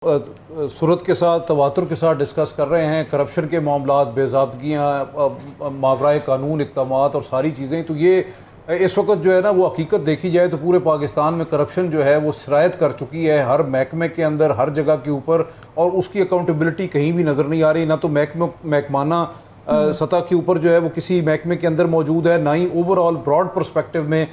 सूरत के साथ तवातुर के साथ डिस्कस कर रहे हैं करप्शन के मामलात, बेज़ाब्तगियाँ, मावराए कानून इक़दामात और सारी चीज़ें। तो ये इस वक्त जो है ना वो हकीकत देखी जाए तो पूरे पाकिस्तान में करप्शन जो है वो सिरायत कर चुकी है हर महकमे के अंदर, हर जगह के ऊपर, और उसकी अकाउंटेबिलिटी कहीं भी नज़र नहीं आ रही। ना तो महकमाना सतह के ऊपर जो है वो किसी महकमे के अंदर मौजूद है, ना ही ओवरऑल ब्रॉड पर्सपेक्टिव में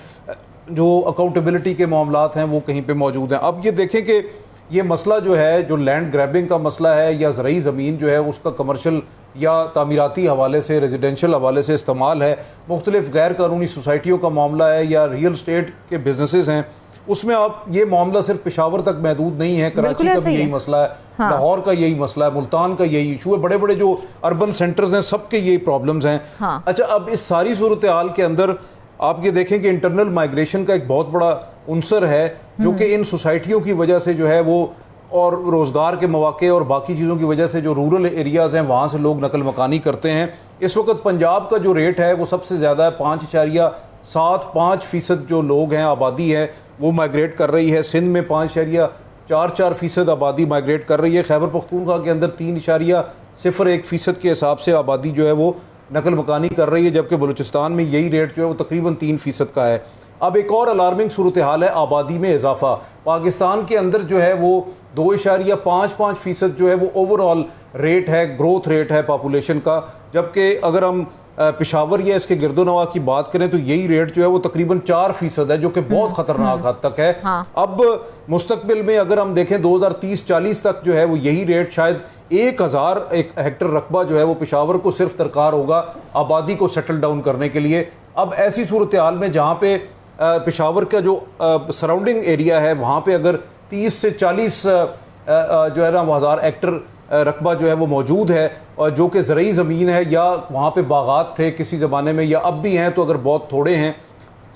जो अकाउंटेबिलिटी के मामलात हैं वो कहीं पर मौजूद हैं। अब ये देखें कि ये मसला जो है, जो लैंड ग्रैबिंग का मसला है या ज़रई ज़मीन जो है उसका कमर्शल या तामीराती हवाले से, रेजिडेंशल हवाले से इस्तेमाल है, मुख्तलिफ गैर कानूनी सोसाइटियों का मामला है या रियल स्टेट के बिजनेसेस हैं, उसमें आप ये मामला सिर्फ पेशावर तक महदूद नहीं है। कराची का भी यही मसला है, हाँ। लाहौर का यही मसला है, मुल्तान का यही इशू है, बड़े बड़े जो अर्बन सेंटर्स हैं सबके यही प्रॉब्लम्स हैं, हाँ। अच्छा, अब इस सारी सूरत हाल के अंदर आप ये देखें कि इंटरनल माइग्रेशन का एक बहुत बड़ा उनसर है जो कि इन सोसाइटियों की वजह से जो है वो, और रोज़गार के मौके और बाकी चीज़ों की वजह से जो रूरल एरियाज़ हैं वहाँ से लोग नकल मकानी करते हैं। इस वक्त पंजाब का जो रेट है वो सबसे ज़्यादा है, 5.75% जो लोग हैं, आबादी है वो माइग्रेट कर रही है। सिंध में 5.44% आबादी माइग्रेट कर रही है। खैबर पख्तूनख्वा के अंदर 3.01% के हिसाब से आबादी जो है वो नकल मकानी कर रही है, जबकि बलूचिस्तान में यही रेट जो है वो तकरीबन 3% का है। अब एक और अलार्मिंग सूरत हाल है आबादी में इजाफा। पाकिस्तान के अंदर जो है वो 2.55% जो है वो ओवरऑल रेट है, ग्रोथ रेट है पॉपुलेशन का, जबकि अगर हम पेशावर या इसके गिरदोनवा की बात करें तो यही रेट जो है वो तकरीबन 4% है, जो कि बहुत ख़तरनाक हद तक है। हाँ। अब मुस्तकबिल में अगर हम देखें 2030-40 तक जो है वो यही रेट, शायद 1000 हेक्टर रकबा जो है वो पेशावर को सिर्फ दरकार होगा आबादी को सेटल डाउन करने के लिए। अब ऐसी सूरत हाल में जहाँ पे पेशावर का जो सराउंडिंग एरिया है वहाँ पे अगर 30 से 40 जो है ना 1000 हेक्टर रकबा जो है वो मौजूद है, और जो कि ज़रई ज़मीन है या वहाँ पे बागात थे किसी ज़माने में या अब भी हैं तो अगर बहुत थोड़े हैं।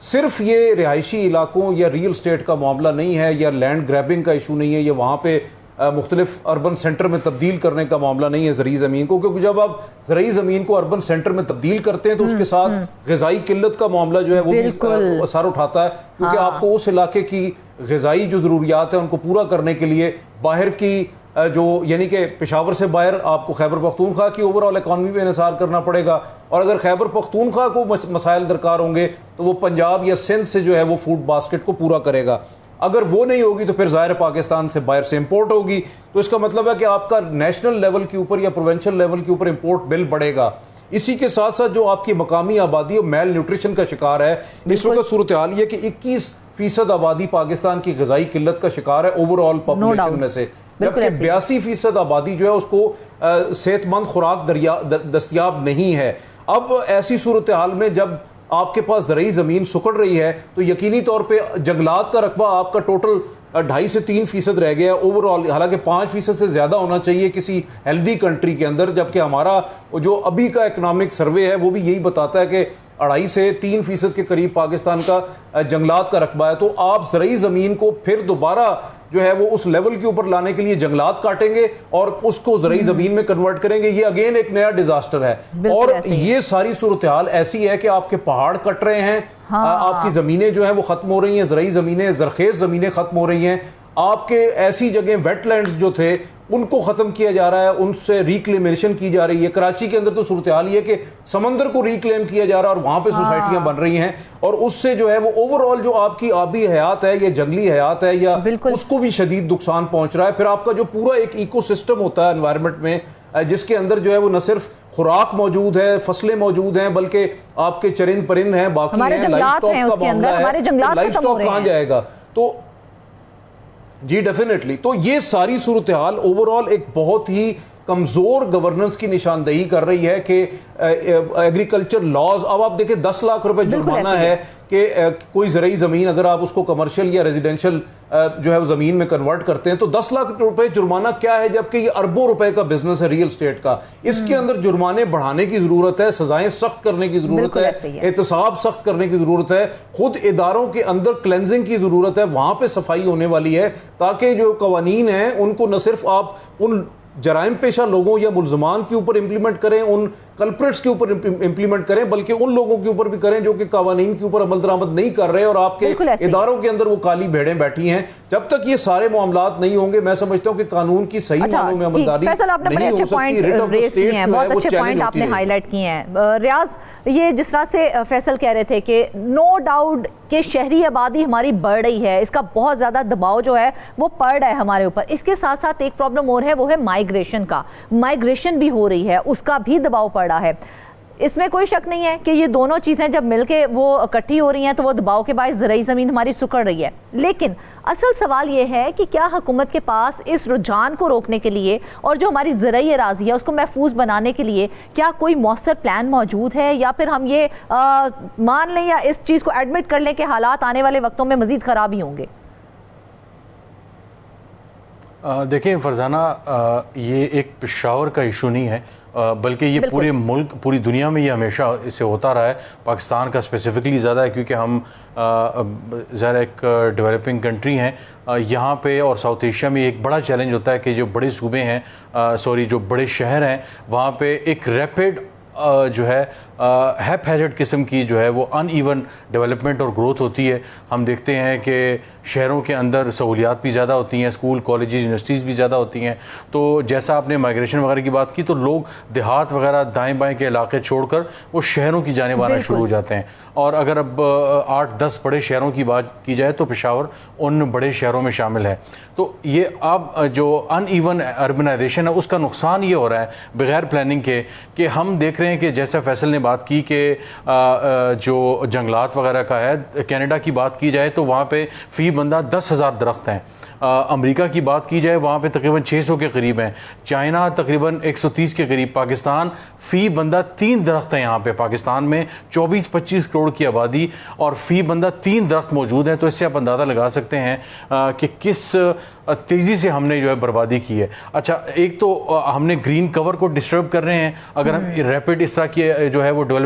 सिर्फ ये रिहायशी इलाकों या रियल स्टेट का मामला नहीं है या लैंड ग्रैबिंग का इशू नहीं है, या वहाँ पे मुख्तलिफ अर्बन सेंटर में तब्दील करने का मामला नहीं है ज़रई ज़मीन को, क्योंकि जब आप ज़रई ज़मीन को अर्बन सेंटर में तब्दील करते हैं तो उसके साथ ग़िज़ाई किल्लत का मामला जो है वो भी सर उठाता है, क्योंकि आपको उस इलाके की ग़िज़ाई जो ज़रूरियात है उनको पूरा करने के लिए बाहर की जो, यानी कि पेशावर से बाहर आपको खैबर पख्तूनख्वा की ओवरऑल इकॉनमी पे इन्हिसार करना पड़ेगा, और अगर खैबर पख्तूनख्वा को मसाइल दरकार होंगे तो वो पंजाब या सिंध से जो है वो फूड बास्केट को पूरा करेगा। अगर वो नहीं होगी तो फिर ज़ाहिर पाकिस्तान से बाहर से इंपोर्ट होगी, तो इसका मतलब है कि आपका नेशनल लेवल के ऊपर या प्रोविंशियल लेवल के ऊपर इंपोर्ट बिल बढ़ेगा। इसी के साथ साथ जो आपकी मकामी आबादी और मेल न्यूट्रिशन का शिकार है, इस वक्त सूरत हाल ये कि 21% आबादी पाकिस्तान की ग़िज़ाई किल्लत का शिकार है ओवरऑल पॉपुलेशन में से, जबकि 82% आबादी जो है उसको सेहतमंद खुराक दस्तयाब नहीं है। अब ऐसी सूरत हाल में जब आपके पास ज़रई ज़मीन सुकड़ रही है तो यकीनी तौर पे जंगलात का रकबा आपका टोटल 2.5 से 3% रह गया ओवरऑल, हालांकि 5% से ज़्यादा होना चाहिए किसी हेल्दी कंट्री के अंदर, जबकि हमारा जो अभी का इकनॉमिक सर्वे है वो भी यही बताता है कि 2.5 से 3% के करीब पाकिस्तान का जंगलात का रकबा है। तो आप ज़रई ज़मीन को फिर दोबारा जो है वो उस लेवल के ऊपर लाने के लिए जंगलात काटेंगे और उसको ज़रई ज़मीन में कन्वर्ट करेंगे, ये अगेन एक नया डिजास्टर है। और ये सारी सूरत हाल ऐसी है कि आपके पहाड़ कट रहे हैं, हाँ। आपकी ज़मीनें जो हैं वो ख़त्म हो रही हैं, ज़रई ज़मीनें, ज़रखेज़ ज़मीनें ख़त्म हो रही हैं, आपके ऐसी जगह वेटलैंड्स जो थे उनको ख़त्म किया जा रहा है, उनसे रिक्लेमेशन की जा रही है। कराची के अंदर तो सूरत हाल ये कि समंदर को रिक्लेम किया जा रहा है और वहाँ पे सोसाइटियाँ बन रही हैं, और उससे जो है वो ओवरऑल जो आपकी आबी हयात है या जंगली हयात है या उसको भी शदीद नुकसान पहुँच रहा है। फिर आपका जो पूरा एक इकोसिस्टम होता है एनवायरनमेंट में, जिसके अंदर जो है वो न सिर्फ खुराक मौजूद है, फसलें मौजूद हैं, बल्कि आपके चरिंद परिंद हैं, बाकी हैं, लाइफ स्टॉक का मामला है, लाइफ स्टॉक कहाँ जाएगा। तो जी डेफिनेटली, तो ये सारी सूरत हाल ओवरऑल एक बहुत ही कमज़ोर गवर्नेंस की निशानदेही कर रही है कि एग्रीकल्चर लॉज, अब आप देखें 10 लाख रुपए जुर्माना है कि कोई ज़रई ज़मीन अगर आप उसको कमर्शियल या रेजिडेंशियल जो है ज़मीन में कन्वर्ट करते हैं तो 10 लाख रुपए जुर्माना क्या है, जबकि ये अरबों रुपए का बिजनेस है रियल स्टेट का। इसके अंदर जुर्माने बढ़ाने की ज़रूरत है, सजाएं सख्त करने की ज़रूरत है, एहतसाब सख्त करने की ज़रूरत है, खुद इदारों के अंदर क्लेंजिंग की ज़रूरत है, वहाँ पर सफाई होने वाली है, ताकि जो कवानीन हैं उनको न सिर्फ आप उन जराइम पेशा लोगों या मुलजमान के ऊपर इंप्लीमेंट करें, उन कल्प्रिट्स के ऊपर इंप्लीमेंट करें, बल्कि उन लोगों के ऊपर भी करें जो कि कानून के ऊपर अमल दरामद नहीं कर रहे और आपके इदारों के अंदर वो काली भेड़ें बैठी हैं। जब तक ये सारे मामलात नहीं होंगे, मैं समझता हूँ कि कानून की सही मानों में अमलदारी नहीं हो सकती। रिट ऑफ द स्टेट जो है वो चैलेंज होती है। हाईलाइट किए हैं रियाज, ये जिस तरह से फैसल कह रहे थे कि नो डाउट कि शहरी आबादी हमारी बढ़ रही है, इसका बहुत ज़्यादा दबाव जो है वो पड़ रहा है हमारे ऊपर। इसके साथ साथ एक प्रॉब्लम और है, वो है माइग्रेशन का। माइग्रेशन भी हो रही है, उसका भी दबाव पड़ रहा है। इसमें कोई शक नहीं है कि ये दोनों चीज़ें जब मिलके वो इकट्ठी हो रही हैं तो वो दबाव के बायस ज़रूरी ज़मीन हमारी सुकड़ रही है। लेकिन असल सवाल ये है कि क्या हुकूमत के पास इस रुझान को रोकने के लिए और जो हमारी ज़रूरी अराज़ी है उसको महफूज बनाने के लिए क्या कोई मौसर प्लान मौजूद है, या फिर हम ये मान लें या इस चीज़ को एडमिट कर लें कि हालात आने वाले वक्तों में मज़ीद ख़राब ही होंगे? देखें फरजाना, ये एक पेशावर का इशू नहीं है, बल्कि ये पूरे मुल्क, पूरी दुनिया में ये हमेशा इसे होता रहा है। पाकिस्तान का स्पेसिफिकली ज़्यादा है क्योंकि हम ज़रा एक डेवलपिंग कंट्री हैं यहाँ पे, और साउथ एशिया में एक बड़ा चैलेंज होता है कि जो बड़े सूबे हैं, जो बड़े शहर हैं, वहाँ पे एक रैपिड जो है हैप हैजर्ड किस्म की जो है वो अनइवन डेवलपमेंट और ग्रोथ होती है। हम देखते हैं कि शहरों के अंदर सहूलियात भी ज़्यादा होती हैं, स्कूल कॉलेज यूनिवर्सिटीज़ भी ज़्यादा होती हैं। तो जैसा आपने माइग्रेशन वगैरह की बात की, तो लोग देहात वगैरह दाएं बाएं के इलाके छोड़कर वो शहरों की जानिब आना शुरू हो जाते हैं। और अगर अब 8-10 बड़े शहरों की बात की जाए तो पेशावर उन बड़े शहरों में शामिल है। तो ये अब जो अनइवन अर्बनाइजेशन है उसका नुकसान ये हो रहा है बग़ैर प्लानिंग के, कि हम देख रहे हैं कि जैसा फैसल ने बात की कि जो जंगलात वगैरह का है, कनाडा की बात की जाए तो वहाँ पे फ़ी बंदा 10,000 दरख्त हैं। अमेरिका की बात की जाए वहाँ पे तकरीबन 600 के करीब हैं। चाइना तकरीबन 130 के करीब। पाकिस्तान फ़ी बंदा 3 दरख्त हैं यहाँ पे। पाकिस्तान में 24-25 करोड़ की आबादी और फ़ी बंदा 3 दरख्त मौजूद हैं। तो इससे आप अंदाज़ा लगा सकते हैं कि किस तेज़ी से हमने जो है बर्बादी की है। अच्छा, एक तो हमने ग्रीन कवर को डिस्टर्ब कर रहे हैं। अगर हम रैपिड इस तरह की जो है वो डेवलप